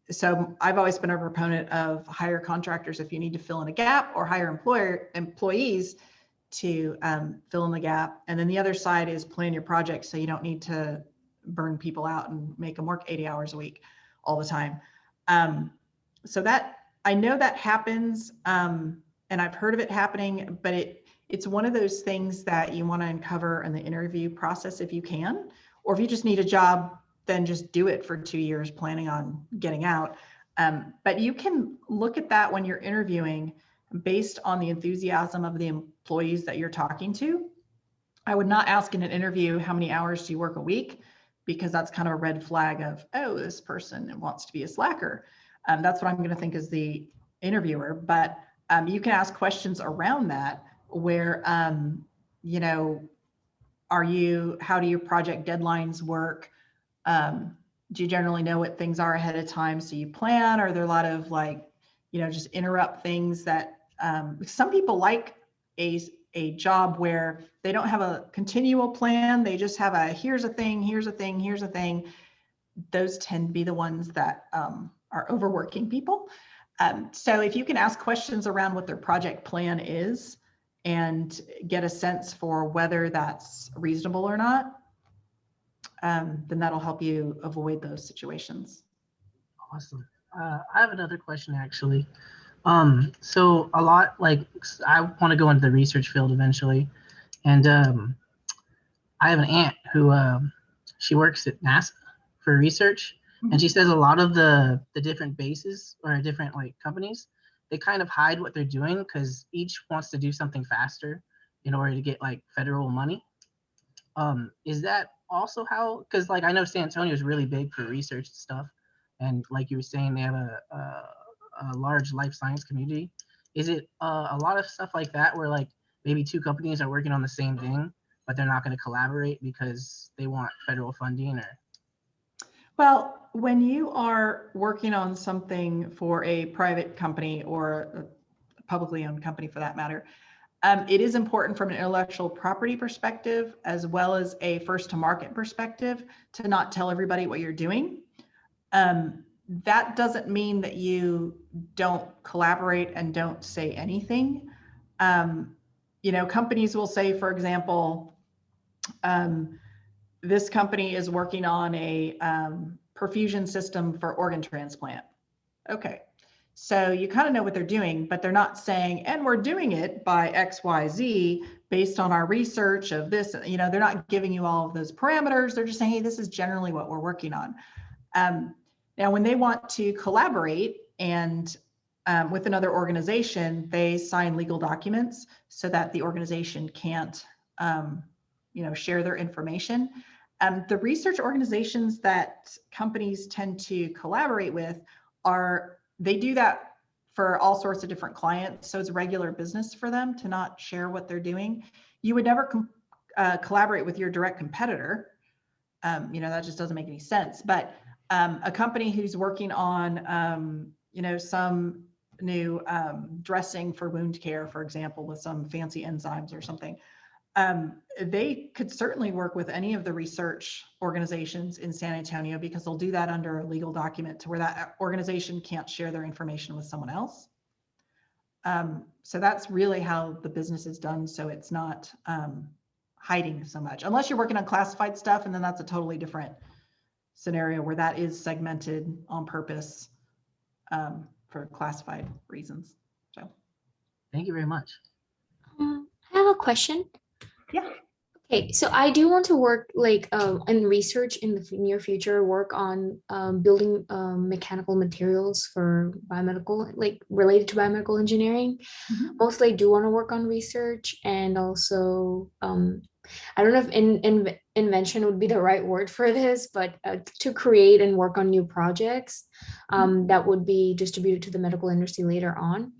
So I've always been a proponent of hire contractors if you need to fill in a gap, or hire employees to fill in the gap. And then the other side is plan your projects so you don't need to burn people out and make them work 80 hours a week all the time. So that, I know that happens, and I've heard of it happening, but it's one of those things that you want to uncover in the interview process if you can, or if you just need a job, then just do it for 2 years planning on getting out. But you can look at that when you're interviewing based on the enthusiasm of the employees that you're talking to. I would not ask in an interview, how many hours do you work a week? Because that's kind of a red flag of, oh, this person wants to be a slacker. That's what I'm going to think as the interviewer. But you can ask questions around that where, how do your project deadlines work? Do you generally know what things are ahead of time so you plan? Or are there a lot of like, just interrupt things that some people like a job where they don't have a continual plan. They just have here's a thing, here's a thing, here's a thing. Those tend to be the ones that are overworking people. So if you can ask questions around what their project plan is and get a sense for whether that's reasonable or not, then that'll help you avoid those situations. Awesome. I have another question actually. So a lot, like, I want to go into the research field eventually, and I have an aunt who she works at NASA for research, and she says a lot of the different bases or different like companies, they kind of hide what they're doing because each wants to do something faster in order to get like federal money. Is that also how? Because like I know San Antonio is really big for research and stuff, and like you were saying, they have a large life science community. Is it a lot of stuff like that where like maybe two companies are working on the same thing, but they're not going to collaborate because they want federal funding? Or well, when you are working on something for a private company or a publicly owned company for that matter, it is important from an intellectual property perspective as well as a first to market perspective to not tell everybody what you're doing. That doesn't mean that you don't collaborate and don't say anything. Companies will say, for example, this company is working on a perfusion system for organ transplant. Okay, so you kind of know what they're doing, but they're not saying, and we're doing it by XYZ based on our research of this. They're not giving you all of those parameters. They're just saying, hey, this is generally what we're working on. Now, when they want to collaborate and with another organization, they sign legal documents so that the organization can't, share their information. The research organizations that companies tend to collaborate with they do that for all sorts of different clients. So it's regular business for them to not share what they're doing. You would never collaborate with your direct competitor. That just doesn't make any sense. But a company who's working on, some new dressing for wound care, for example, with some fancy enzymes or something, they could certainly work with any of the research organizations in San Antonio because they'll do that under a legal document to where that organization can't share their information with someone else. So that's really how the business is done. So it's not hiding so much, unless you're working on classified stuff, and then that's a totally different scenario where that is segmented on purpose for classified reasons. So thank you very much. I have a question. Yeah. Okay, so I do want to work like in research in the near future, work on building mechanical materials for biomedical, like related to biomedical engineering. Mostly I do want to work on research, and also I don't know if invention would be the right word for this, but to create and work on new projects that would be distributed to the medical industry later on.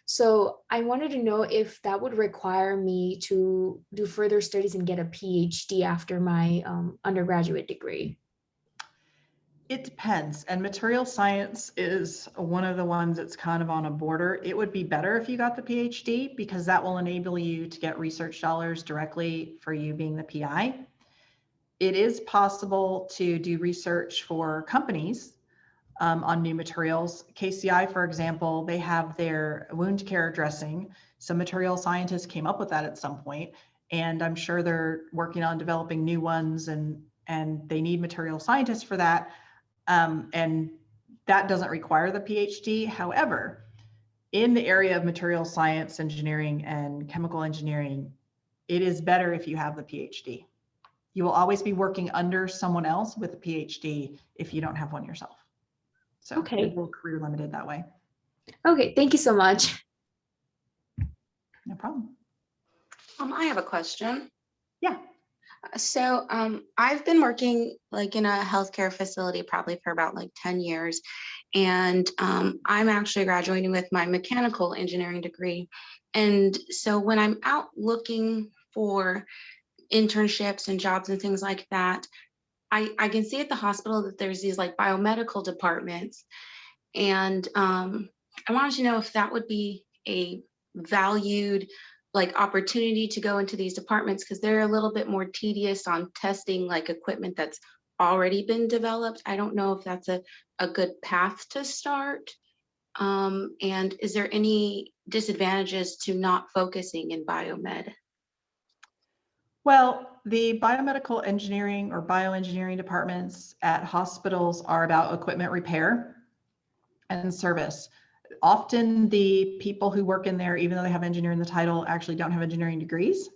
So I wanted to know if that would require me to do further studies and get a PhD after my undergraduate degree. It depends. And material science is one of the ones that's kind of on a border. It would be better if you got the PhD because that will enable you to get research dollars directly for you being the PI. It is possible to do research for companies on new materials. KCI, for example, they have their wound care dressing. Some material scientists came up with that at some point, and I'm sure they're working on developing new ones, and they need material scientists for that. And that doesn't require the PhD. However, in the area of material science engineering and chemical engineering, it is better if you have the PhD. You will always be working under someone else with a PhD if you don't have one yourself. So Okay. It's a little career limited that way. Okay, thank you so much. No problem. I have a question. Yeah. So I've been working like in a healthcare facility probably for about like 10 years. And I'm actually graduating with my mechanical engineering degree. And so when I'm out looking for internships and jobs and things like that, I can see at the hospital that there's these like biomedical departments. And I wanted to know if that would be a valued like opportunity to go into these departments, because they're a little bit more tedious on testing like equipment that's already been developed. I don't know if that's a good path to start. And is there any disadvantages to not focusing in biomed? Well, the biomedical engineering or bioengineering departments at hospitals are about equipment repair and service. Often the people who work in there, even though they have engineer in the title, actually don't have engineering degrees.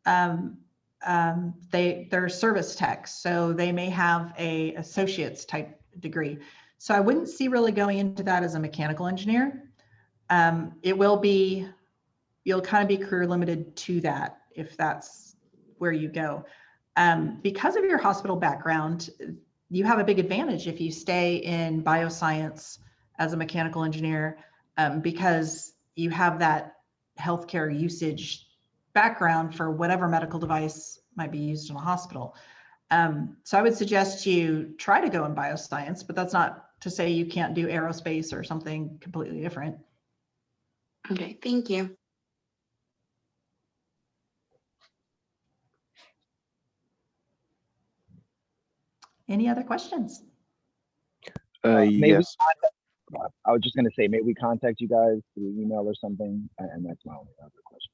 They're service techs, so they may have a associate's type degree. So I wouldn't see really going into that as a mechanical engineer. You'll kind of be career limited to that if that's where you go. Because of your hospital background, you have a big advantage if you stay in bioscience as a mechanical engineer, because you have that healthcare usage background for whatever medical device might be used in a hospital. So I would suggest you try to go in bioscience, but that's not to say you can't do aerospace or something completely different. Okay, thank you. Any other questions? Maybe Yes. I was just gonna say, maybe we contact you guys through email or something, and that's my only other question.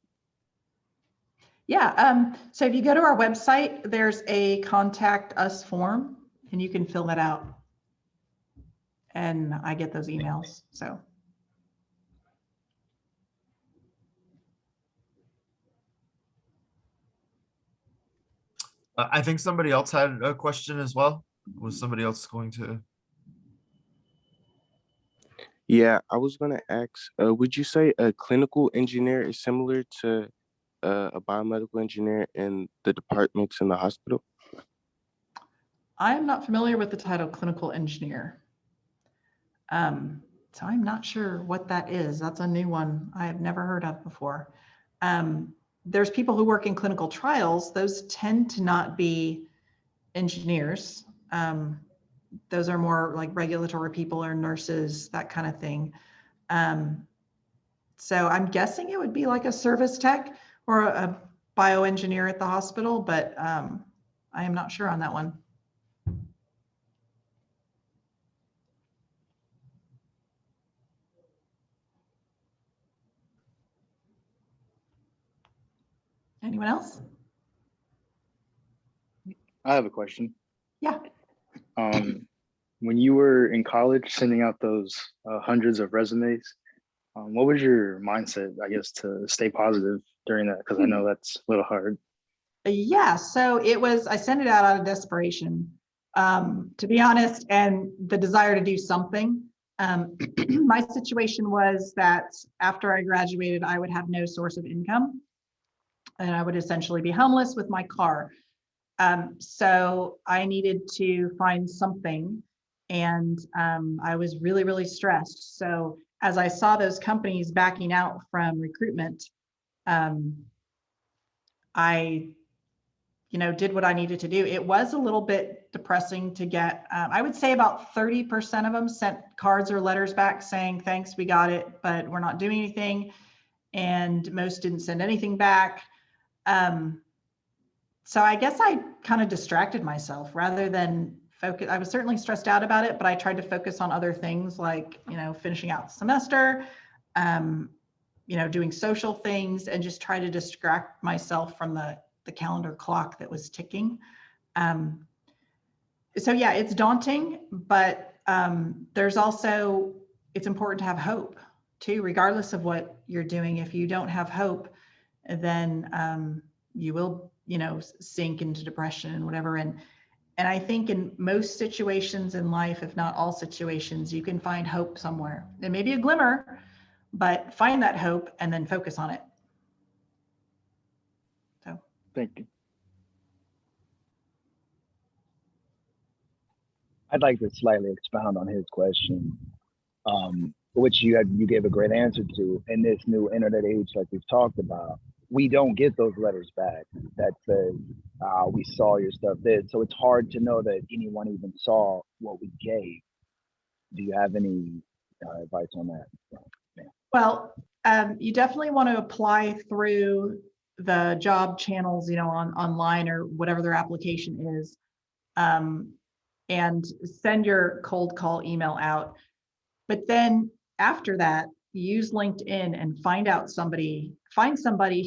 Yeah, so if you go to our website, there's a contact us form and you can fill that out. And I get those emails, so. I think somebody else had a question as well. Was somebody else going to? Yeah, I was gonna ask, would you say a clinical engineer is similar to a biomedical engineer in the departments in the hospital? I'm not familiar with the title clinical engineer. So I'm not sure what that is. That's a new one I have never heard of before. There's people who work in clinical trials. Those tend to not be engineers. Those are more like regulatory people or nurses, that kind of thing. So I'm guessing it would be like a service tech or a bioengineer at the hospital, but I am not sure on that one. Anyone else? I have a question. Yeah. When you were in college sending out those hundreds of resumes, what was your mindset, I guess, to stay positive during that? Because I know that's a little hard. Yeah, so I sent it out of desperation, to be honest, and the desire to do something. My situation was that after I graduated, I would have no source of income and I would essentially be homeless with my car. So I needed to find something, and I was really, really stressed. So as I saw those companies backing out from recruitment, I did what I needed to do. It was a little bit depressing to get, I would say about 30% of them sent cards or letters back saying, thanks, we got it, but we're not doing anything. And most didn't send anything back. So I guess I kind of distracted myself rather than focus. I was certainly stressed out about it, but I tried to focus on other things like, finishing out the semester, doing social things, and just try to distract myself from the calendar clock that was ticking. So yeah, it's daunting, but it's important to have hope too, regardless of what you're doing. If you don't have hope, then you will, sink into depression and whatever. And I think in most situations in life, if not all situations, you can find hope somewhere. There may be a glimmer, but find that hope and then focus on it. So Thank you. I'd like to slightly expound on his question, which you gave a great answer to. In this new internet age, like we've talked about, we don't get those letters back that says we saw your stuff there. So it's hard to know that anyone even saw what we gave. Do you have any advice on that? Yeah. Well, you definitely want to apply through the job channels, online or whatever their application is, and send your cold call email out. But then after that, use LinkedIn and find somebody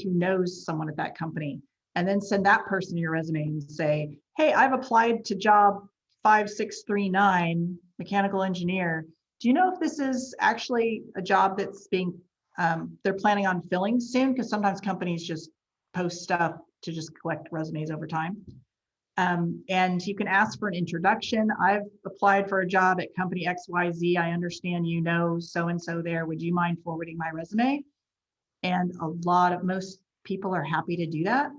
who knows someone at that company, and then send that person your resume and say, hey, I've applied to job 5639 mechanical engineer. Do you know if this is actually a job that's being, they're planning on filling soon? Because sometimes companies just post stuff to just collect resumes over time. And you can ask for an introduction. I've applied for a job at company XYZ. I understand you know so-and-so there. Would you mind forwarding my resume? And most people are happy to do that.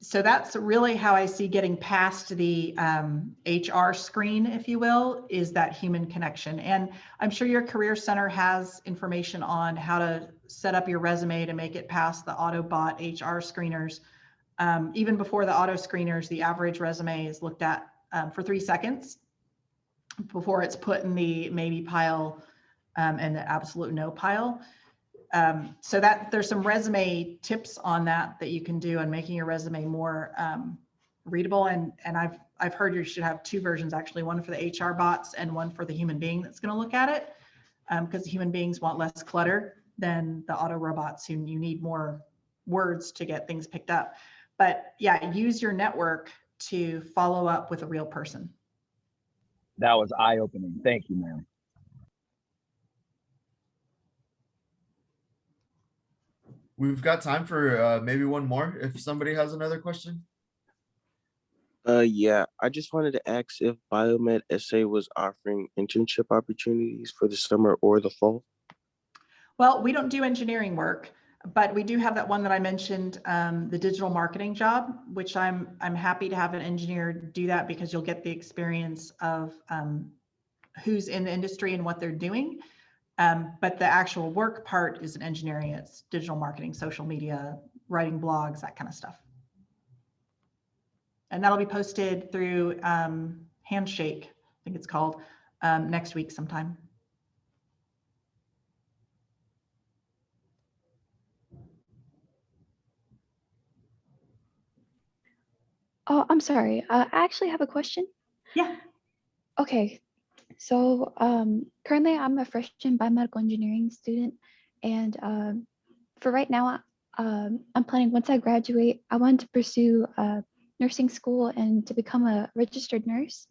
So that's really how I see getting past the HR screen, if you will, is that human connection. And I'm sure your career center has information on how to set up your resume to make it past the Autobot HR screeners. Even before the auto screeners, the average resume is looked at for 3 seconds before it's put in the maybe pile and the absolute no pile. So that there's some resume tips on that you can do on making your resume more readable. And I've heard you should have 2 versions, actually, one for the HR bots and one for the human being that's going to look at it, because the human beings want less clutter than the auto robots, who you need more words to get things picked up. But yeah, use your network to follow up with a real person. That was eye-opening. Thank you, ma'am. We've got time for maybe one more if somebody has another question. Yeah, I just wanted to ask if BioMedSA was offering internship opportunities for the summer or the fall. Well, we don't do engineering work, but we do have that one that I mentioned, the digital marketing job, which I'm happy to have an engineer do that, because you'll get the experience of who's in the industry and what they're doing. But the actual work part isn't engineering, it's digital marketing, social media, writing blogs, that kind of stuff. And that'll be posted through Handshake, I think it's called, next week sometime. Oh, I'm sorry. I actually have a question. Yeah. Okay. So currently I'm a freshman biomedical engineering student. And for right now, I'm planning, once I graduate, I want to pursue nursing school and to become a registered nurse.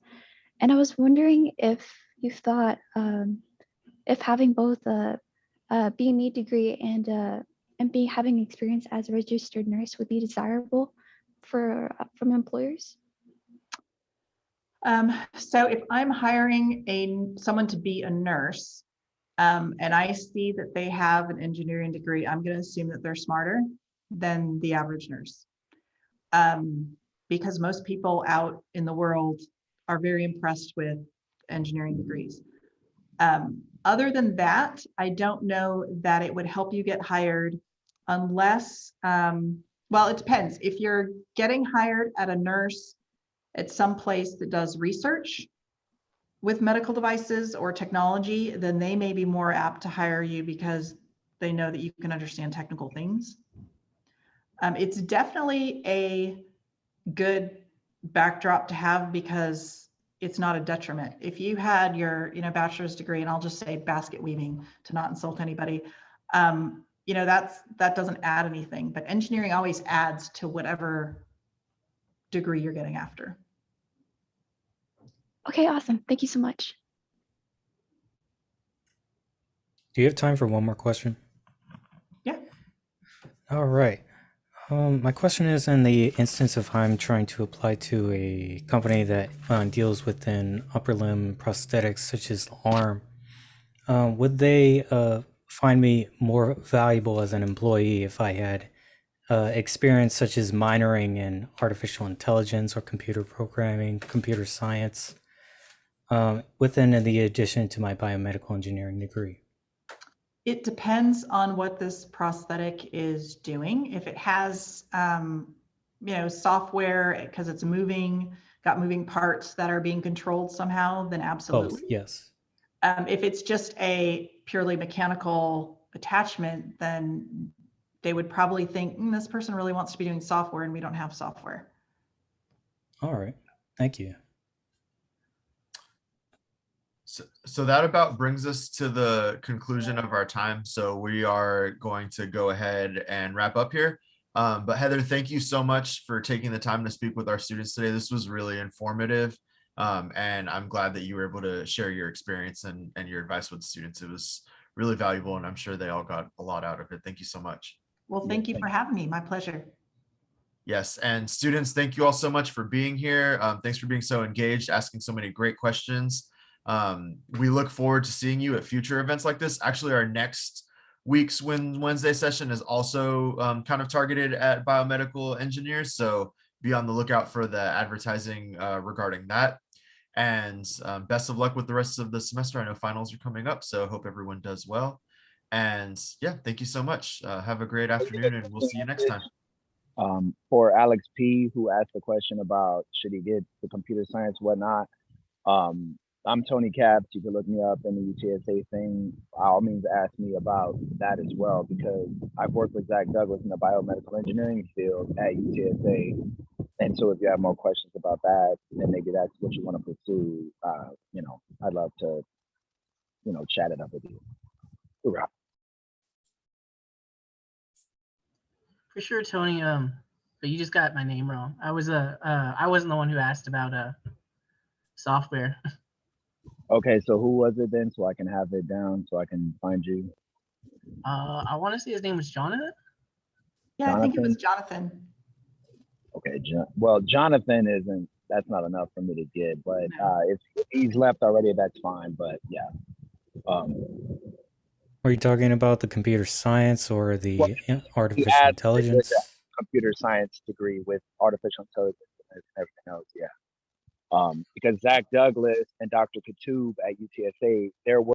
And I was wondering if you thought if having both a BME degree and having experience as a registered nurse would be desirable from employers. So if I'm hiring someone to be a nurse, and I see that they have an engineering degree, I'm going to assume that they're smarter than the average nurse, because most people out in the world are very impressed with engineering degrees. Other than that, I don't know that it would help you get hired unless, well, it depends. If you're getting hired at a nurse at some place that does research with medical devices or technology, then they may be more apt to hire you because they know that you can understand technical things. It's definitely a good backdrop to have, because it's not a detriment. If you had your bachelor's degree, and I'll just say basket weaving to not insult anybody, that doesn't add anything, but engineering always adds to whatever degree you're getting after. Okay, awesome. Thank you so much. Do you have time for one more question? Yeah. All right. My question is, in the instance of I'm trying to apply to a company that deals within upper limb prosthetics, such as the arm, would they find me more valuable as an employee if I had experience such as minoring in artificial intelligence or computer programming, computer science, within the addition to my biomedical engineering degree? It depends on what this prosthetic is doing. If it has, software, because it's got moving parts that are being controlled somehow, then Both, absolutely. yes. If it's just a purely mechanical attachment, then they would probably think this person really wants to be doing software and we don't have software. All right. Thank you. So that about brings us to the conclusion of our time. So we are going to go ahead and wrap up here. But Heather, thank you so much for taking the time to speak with our students today. This was really informative. And I'm glad that you were able to share your experience and your advice with students. It was really valuable, and I'm sure they all got a lot out of it. Thank you so much. Well, thank you for having me. My pleasure. Yes, and students, thank you all so much for being here. Thanks for being so engaged, asking so many great questions. We look forward to seeing you at future events like this. Actually, our next week's Wednesday session is also kind of targeted at biomedical engineers. So be on the lookout for the advertising regarding that. And best of luck with the rest of the semester. I know finals are coming up, so hope everyone does well. And yeah, thank you so much. Have a great afternoon, and we'll see you next time. For Alex P, who asked the question about should he get the computer science, whatnot, I'm Tony Capps. You can look me up in the UTSA thing. By all means, ask me about that as well, because I've worked with Zach Douglas in the biomedical engineering field at UTSA. And so if you have more questions about that, and maybe that's what you want to pursue, I'd love to, chat it up with you. Hoorah. For sure, Tony. But you just got my name wrong. I wasn't the one who asked about software. Okay, so who was it then, so I can have it down, so I can find you? I want to say his name was Jonathan. Yeah, I think it was Jonathan. Okay, well, Jonathan isn't. That's not enough for me to get, but if he's left already, that's fine. But yeah. Are you talking about the computer science or the artificial He intelligence? Computer science degree with artificial intelligence and everything else. Yeah. Because Zach Douglas and Dr. Katoub at UTSA, they're